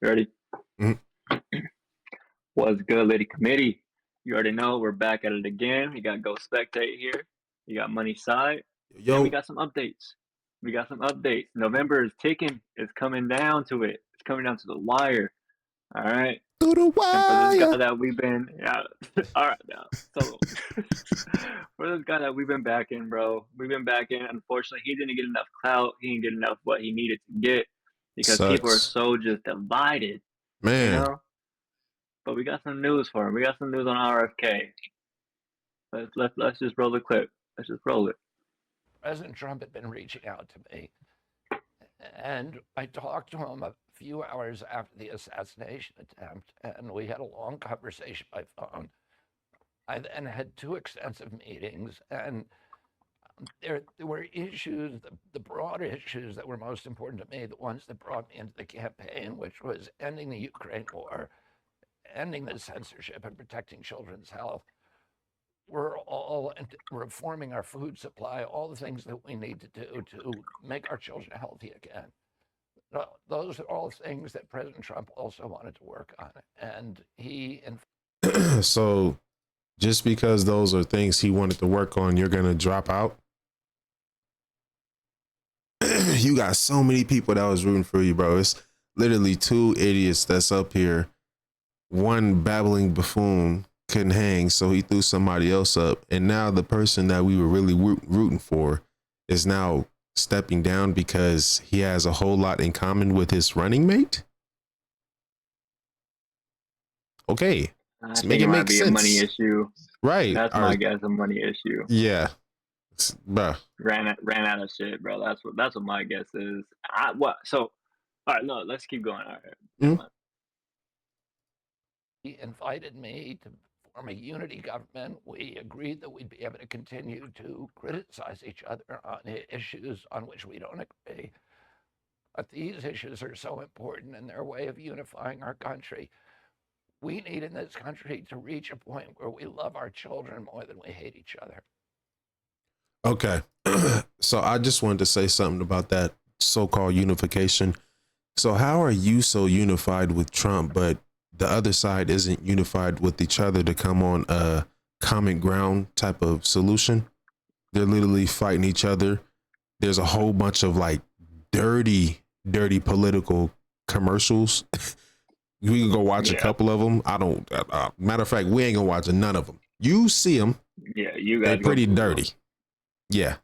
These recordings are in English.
You ready? Mhm. What's good, Lady Committee? You already know we're back at it again. We got Go Spectate here. You got Money Side. And we Yo, got some updates. November is ticking. It's coming down to it. It's coming down to the wire. All right. through the And for this guy wire. that we've been, yeah, all right now. So for this guy that we've been backing, bro, we've been backing. Unfortunately, he didn't get enough clout. He didn't get enough what he needed to get because people are Sucks. so just divided, you Man, know. But we got some news for him. We got some news on RFK. Let's just roll the clip. Let's just roll it. President Trump had been reaching out to me, and I talked to him a few hours after the assassination attempt, and we had a long conversation by phone. I then had two extensive meetings, and there were issues, the broad issues that were most important to me, the ones that brought me into the campaign, which was ending the Ukraine war, ending the censorship, and protecting children's health. We're all reforming our food supply, all the things that we need to do to make our children healthy again. Those are all things that President Trump also wanted to work on. And he, so just because those are things he wanted to work on, you're going to drop out? You got so many people that was rooting for you, bro. It's literally two idiots that's up here. One babbling buffoon couldn't hang, so he threw somebody else up. And now the person that we were really rooting for is now stepping down because he has a whole lot in common with his running mate. Okay, I to think make it it might make be a money sense, issue. right? That's my guess. A money issue. Yeah, bruh. Ran out of shit, bro. That's what my guess is. So, all right. No, let's keep going. All right. Never mind. he invited me to form a unity government. We agreed that we'd be able to continue to criticize each other on issues on which we don't agree. But these issues are so important in their way of unifying our country. We need in this country to reach a point where we love our children more than we hate each other. Okay. So I just wanted to say something about that so-called unification. So how are you so unified with Trump, but the other side isn't unified with each other to come on a common ground type of solution? They're literally fighting each other. There's a whole bunch of like dirty political commercials. We can go watch a couple of them. I don't. Matter of fact, we ain't gonna watch none of them. You see them. Yeah, you guys. They're pretty dirty. Yeah,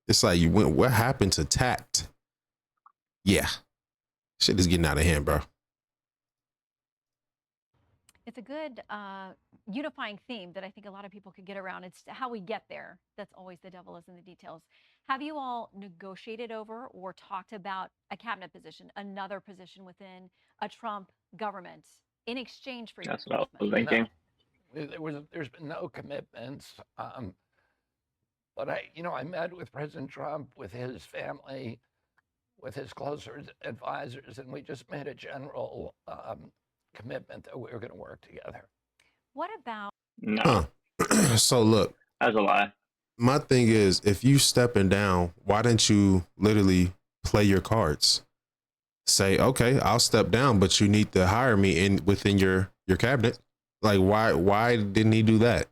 it's like you went. What happened to tact? Yeah, shit is getting out of hand, bro. It's a good unifying theme that I think a lot of people could get around. It's how we get there. That's always the devil is in the details. Have you all negotiated over or talked about a cabinet position, another position within a Trump government in exchange for your That's what I was endorsement? thinking. There's been no commitments. But I met with President Trump, with his family, with his closer advisors, and we just made a general commitment that we were going to work together. What about? No, So look, that's a lie. my thing is, if you stepping down, why didn't you literally play your cards? Say, okay, I'll step down, but you need to hire me within your cabinet. Like, why didn't he do that?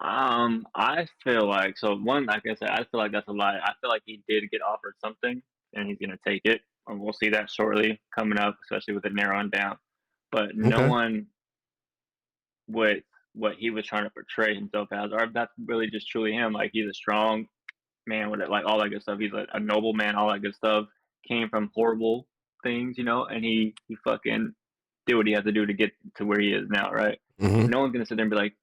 I feel like like I said, I feel like that's a lie. I feel like he did get offered something and he's gonna take it. And we'll see that shortly coming up, especially with it narrowing down. But no Okay. one with what he was trying to portray himself as, or if that's really just truly him. Like he's a strong man with it, like all that good stuff. He's a noble man, all that good stuff. Came from horrible things, and he fucking did what he had to do to get to where he is now, right? Mm-hmm. No one's gonna sit there and be like,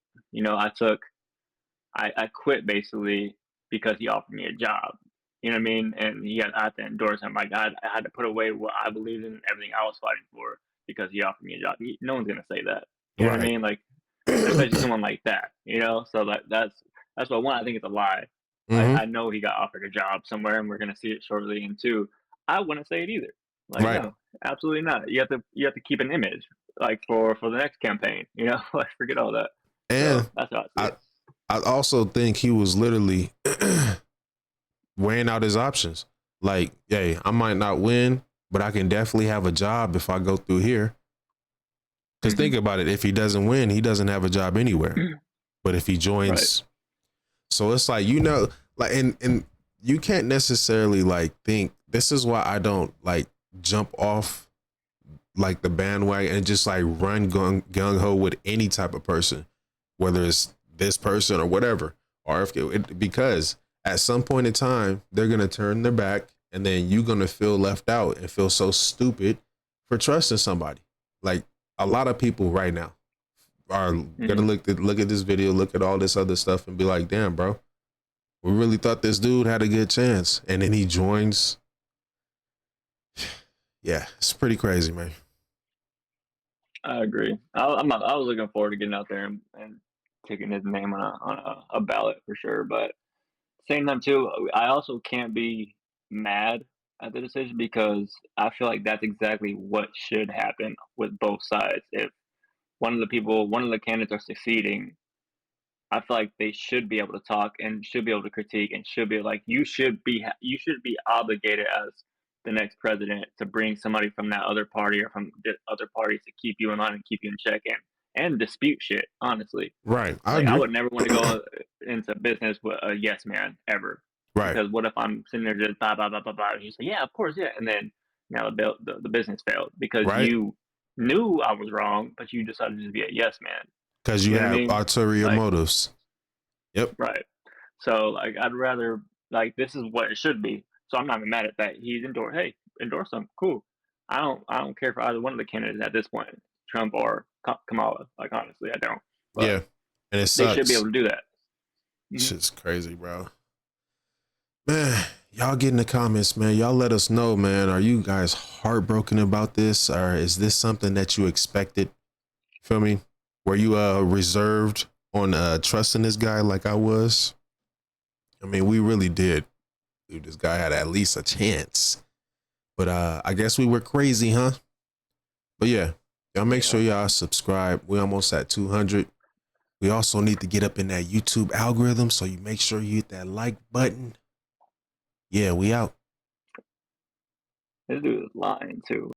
I quit basically because he offered me a job. You know what I mean? And I had to endorse him. Like I had to put away what I believed in, everything I was fighting for because he offered me a job. No one's gonna say that. You know what I Right. mean? Like especially someone like that. So like that's what one I think it's a lie. Mm-hmm. I know he got offered a job somewhere, and we're gonna see it shortly. And two, I wouldn't say it either. Like Right. no, absolutely not. You have to keep an image like for the next campaign. Like forget all that. And so that's how I see it. I also think he was literally weighing out his options. Like, hey, I might not win, but I can definitely have a job if I go through here. Because think Mhm. about it, if he doesn't win, he doesn't have a job anywhere. But if he Right. joins, so it's like, you know, like, and you can't necessarily like think, this is why I don't like jump off like the bandwagon and just like run gung ho with any type of person, whether it's this person or whatever, RFK, because at some point in time, they're going to turn their back and then you're going to feel left out and feel so stupid for trusting somebody. Like a lot of people right now are going to Mhm. look at this video, look at all this other stuff and be like, damn, bro, we really thought this dude had a good chance. And then he joins. Yeah, it's pretty crazy, man. I agree. I was looking forward to getting out there and taking his name on a ballot for sure. But same time too, I also can't be mad at the decision because I feel like that's exactly what should happen with both sides. If one of the candidates are succeeding, I feel like they should be able to talk and should be able to critique and should be like you should be obligated as the next president to bring somebody from that other party or from the other parties to keep you in line and keep you in check and dispute shit. Honestly, Right. I like I agree. would never want to go into business with a yes man ever Right. because what if I'm sitting there just blah blah blah blah blah? You say yeah, of course, yeah, and then now the business failed because Right. you knew I was wrong, but you decided to just be a yes man. Because you You know what I have mean? ulterior Like motives. Yep. right. So, like, I'd rather like this is what it should be. So I'm not even mad at that. He's endorsed. Hey, endorse him. Cool. I don't care for either one of the candidates at this point, Trump or Kamala. Like honestly, I don't. But Yeah. And it they should be able sucks. to do that. It's Mhm. just crazy, bro. Man, y'all get in the comments, man. Y'all let us know, man. Are you guys heartbroken about this? Or is this something that you expected? Feel me? Were you reserved on trusting this guy like I was? I mean, we really did. Dude, this guy had at least a chance. But I guess we were crazy, huh? But yeah, y'all make sure Yeah. y'all subscribe. We almost at 200. We also need to get up in that YouTube algorithm, so you make sure you hit that like button. Yeah, we out. This dude is lying too.